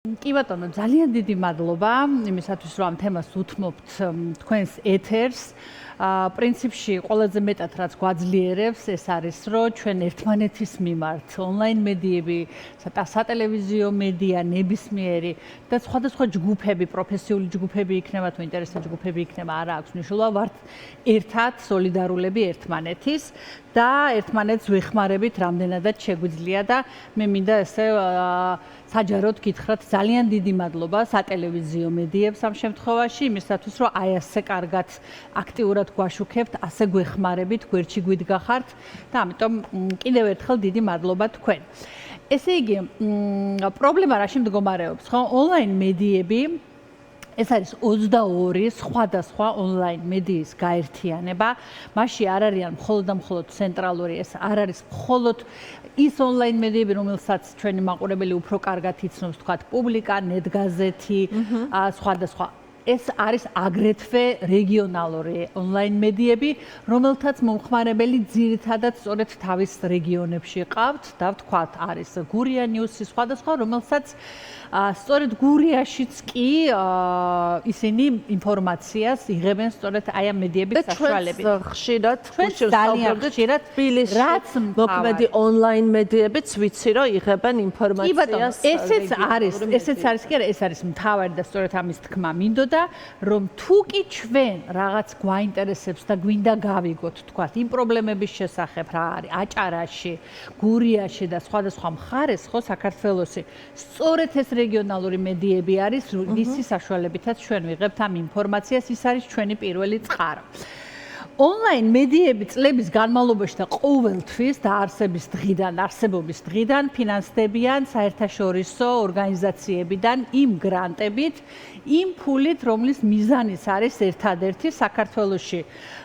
კი ბატონო, ძალიან დიდი მადლობა იმისათვის, რომ ამ თემას უთმობთ თქვენს ეთერს. პრინციპში ყველაზე მეტად რაც გვაძლიერებს ეს არის, რომ ჩვენ ერთმანეთის მიმართ ონლაინ მედიები, სატელევიზიო მედია, ნებისმიერი და სხვადასხვა ჯგუფები, პროფესიული ჯგუფები იქნება თუ ინტერესთა ჯგუფები იქნება, არა აქვს მნიშვნელობა, ვართ ერთად სოლიდარულები ერთმანეთის და ერთმანეთს ვეხმარებით რამდენადაც შეგვიძლია და მე მინდა ესე საჯაროდ გითხრათ ძალიან დიდი მადლობა სატელევიზიო მედიებს ამ შემთხვევაში იმისათვის რომ აი ასე კარგად აქტიურად გვაშუქებთ, ასე გვეხმარებით, გვერდში გვიდგახართ და ამიტომ კიდევ ერთხელ დიდი მადლობა თქვენ. ესე იგი, პრობლემა რაში მდგომარეობს, ხო? ონლაინ მედიები ეს არის 22 სხვადასხვა ონლაინ მედიის გაერთიანება. მასში არ არიან მხოლოდ და მხოლოდ ცენტრალური, ეს არ არის მხოლოდ ის ონლაინ მედიები, რომელსაც ჩვენი მაყურებელი უფრო კარგად იცნობს, თქვათ, პუბლიკა, ნეტგაზეთი, სხვადასხვა. ეს არის აგრეთვე რეგიონალური ონლაინ მედიები, რომელთაც მომხმარებელი ძირითადად სწორედ თავის რეგიონებში ყავთ და ვთქვათ, არის გურია ნიუსი, სხვადასხვა, რომელსაც სწორედ გურიაშიც კი ისინი ინფორმაციას იღებენ სწორედ აი ამ მედიების საშუალებით. ხშირად ძალიან ხშირად რაც მოქმედი ონლაინ მედიებიც ვიცი, რომ იღებენ ინფორმაციას. ესეც არის კი არა, ეს არის მთავარი და სწორედ ამის თქმა მინდოდა, რომ თუ კი ჩვენ რაღაც გვაინტერესებს და გვინდა გავიგოთ, თქვათ, იმ პრობლემების შესახებ რა არის აჭარაში, გურიაში და სხვადასხვა მხარეს, ხო, საქართველოსი, სწორედ ეს რეგიონალური მედიები არის, მისი საშუალებითაც ჩვენ ვიღებთ ამ ინფორმაციას, ის არის ჩვენი პირველი წყარო. ონლაინ მედიები წლების განმავლობაში და ყოველთვის არსებობის დღიდან ფინანსდებიან საერთაშორისო ორგანიზაციებიდან იმ გრანტებით, იმ ფულით, რომლის მიზანიც არის ერთადერთი საქართველოში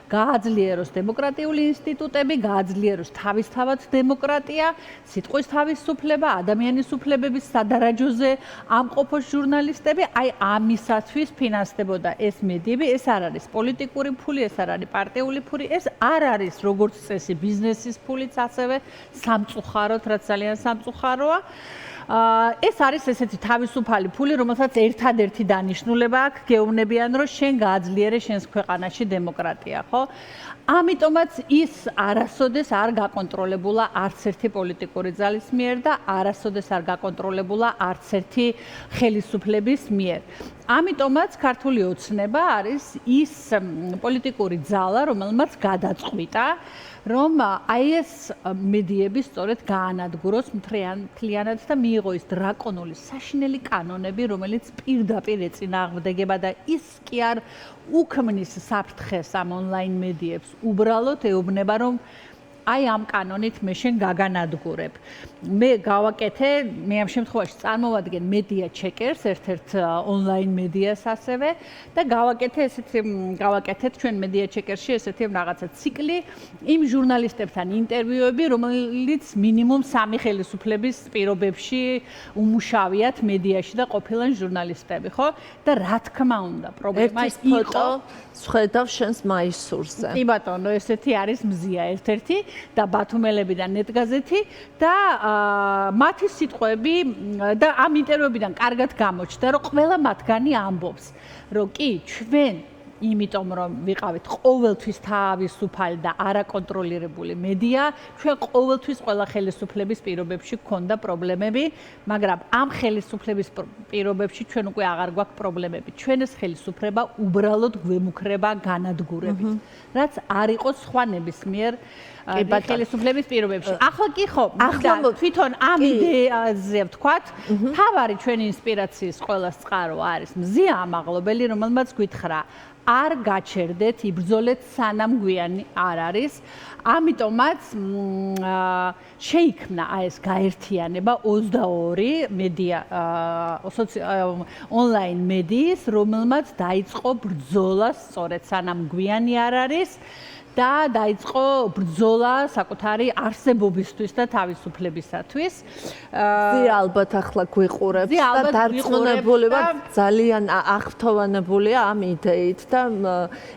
გააძლიეროს დემოკრატიული ინსტიტუტები, გააძლიეროს თავისთავად დემოკრატია, სიტყვის თავისუფლება, ადამიანის უფლებების სადარაჯოზე ამყოფოს ჟურნალისტები, აი ამისათვის ფინანსდებოდა ეს მედიები, ეს არ არის პოლიტიკური ფული, ეს არ არის პარტიული ფული, ეს არ არის როგორც წესი ბიზნესის ფულიც, ასევე სამწუხაროდ, რაც ძალიან სამწუხაროა. ეს არის ესეთი თავისუფალი ფული, რომელსაც ერთადერთი დანიშნულება აქვს, გეუბნებიან, რომ შენ გააძლიერე შენს ქვეყანაში დემოკრატია, ხო? ამიტომაც ის არასოდეს არ გაკონტროლებულა არც ერთი პოლიტიკური ძალის მიერ და არასოდეს არ გაკონტროლებულა არც ერთი ხელისუფლების მიერ. ამიტომაც ქართული ოცნება არის ის პოლიტიკური ძალა, რომელმაც გადაწყვიტა, რომ აი ეს მედიები სწორედ გაანადგუროს მთლიანად და მიიღო ის დრაკონული საშინელი კანონები, რომელიც პირდაპირ ეწინააღმდეგება და ის კი არ უქმნის საფრთხეს ამ ონლაინ მედიებს. უბრალოდ ეუბნება, რომ აი ამ კანონით მე შენ გაგანადგურებ. მე გავაკეთე, მე ამ შემთხვევაში წარმოვადგენ მედია ჩეკერს, ერთ-ერთ ონლაინ მედიას ასევე და გავაკეთეთ ჩვენ მედია ჩეკერში ესეთი რაღაცა ციკლი იმ ჟურნალისტებთან ინტერვიუები, რომელიც მინიმუმ 3 ხელისუფლების პირობებში უმუშავიათ მედიაში და ყოფილან ჟურნალისტები, ხო? და რა თქმა უნდა, პრობლემა იყო შედავ შენს მაისურზე. კი ბატონო, ესეთი არის მზია ერთ-ერთი და ბათუმელები და ნეტგაზეთი და მათი სიტყვები და ამ ინტერვიუებიდან კარგად გამოჩნდა, რომ ყველა მათგანი ამბობს, რომ კი ჩვენ იმიტომ რომ ვიყავით ყოველთვის თავისუფალი და არაკონტროლირებული მედია, ჩვენ ყოველთვის ყველა ხელისუფლების პირობებში გქონდა პრობლემები, მაგრამ ამ ხელისუფლების პირობებში ჩვენ უკვე აღარ გვაქვს პრობლემები. ჩვენ ეს ხელისუფლება უბრალოდ გვემუქრება განადგურებით, რაც არ იყოს სხვა ნებისმიერ ხელისუფლების პირობებში. ახლა კი ხო, თვითონ ამ იდეაზე ვთქვათ, თავარი ჩვენი ინსპირაციის ყველას წყარო არის მზია ამაღლობელი, რომელმაც გითხრა არ გაჩერდეთ, იბრძოლეთ სანამ გვიანი არ არის. ამიტომაც შეიქმნა ეს გაერთიანება 22 მედია ონლაინ მედიის, რომელმაც დაიწყო ბრძოლა სწორედ სანამ გვიანი არ არის და დაიწყო ბრძოლა საკუთარი არსებობისთვის და თავისუფლებისათვის. ზე ალბათ ახლა გვიყურებს და დარწმუნებული ვარ ძალიან აღფრთოვანებულია ამ იდეით და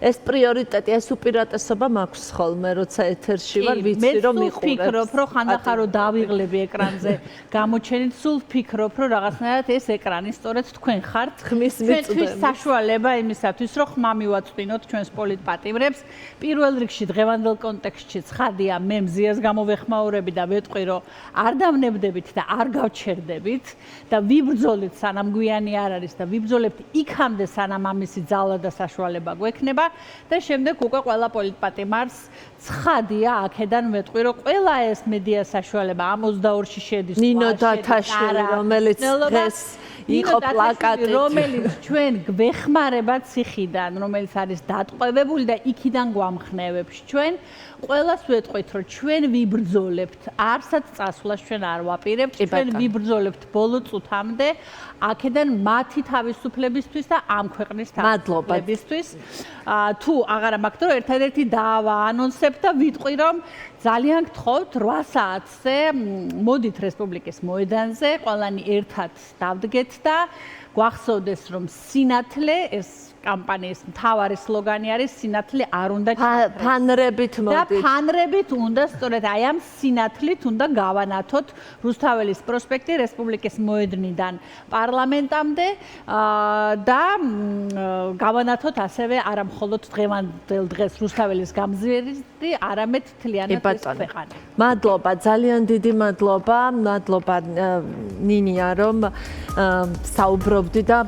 ეს პრიორიტეტი, ეს უპირატესობა მაქვს ხოლმე, როცა ეთერში ვარ, ვიცი რომ მიყურებს. ვფიქრობ, რომ ხანდახან რომ დავიღლები ეკრანზე გამოჩენით, სულ ვფიქრობ, რომ რაღაცნაირად ეს ეკრანი სწორედ თქვენ ხართ. ჩვენთვის საშუალება იმისათვის, რომ ხმა მივაწვინოთ ჩვენს პოლიტპატიმრებს. პირველ რიგში დღევანდელ კონტექსტში ცხადია, მე მზიას გამოვეხმაურები და ვეტყვი, რომ არ დავნებდებით და არ გავჩერდებით და ვიბრძოლით სანამ გვიანი არ არის და ვიბრძოლებთ იქამდე სანამ ამისი ძალა და საშუალება გვექნება და შემდეგ უკვე ყველა პოლიტპატიმარს ცხადია აქედან ვეტყვი, რომ ყველა ეს მედია საშუალება ამ 22-ში შედის. ნინო დათაშვილი, რომელიც დღეს იყო პლაკატით, რომელიც ჩვენ გვეხმარება ციხიდან, რომელიც არის დატყვევებული და იქიდან გვამხნევებს ჩვენ. ყველას ვეტყვით, რომ ჩვენ ვიბრძოლებთ, არსად წასვლას ჩვენ არ ვაპირებთ, ჩვენ ვიბრძოლებთ ბოლო წუთამდე აქედან მათი თავისუფლებისთვის და ამ ქვეყნის თავისუფლებისთვის. თუ აღარ მაქვს დრო, ერთადერთი დავაანონსებთ და ვიტყვი, რომ ძალიან გთხოვთ 8 საათზე მოდით რესპუბლიკის მოედანზე, ყველანი ერთად დავდგეთ და გვახსოვდეს, რომ სინათლე ეს კამპანიის მთავარი სლოგანი არის სინათლე არ უნდა ფანრებით მოდით. და ფანრებით უნდა სწორედ აი ამ სინათლით უნდა გავანათოთ რუსთაველის პროსპექტი რესპუბლიკის მოედნიდან პარლამენტამდე და გავანათოთ ასევე არა მხოლოდ დღევანდელ დღეს რუსთაველის გამზირი, არამედ მთლიანად ეს ქვეყანა. მადლობა, ძალიან დიდი მადლობა. მადლობა ნინია რომ საუბრობდი და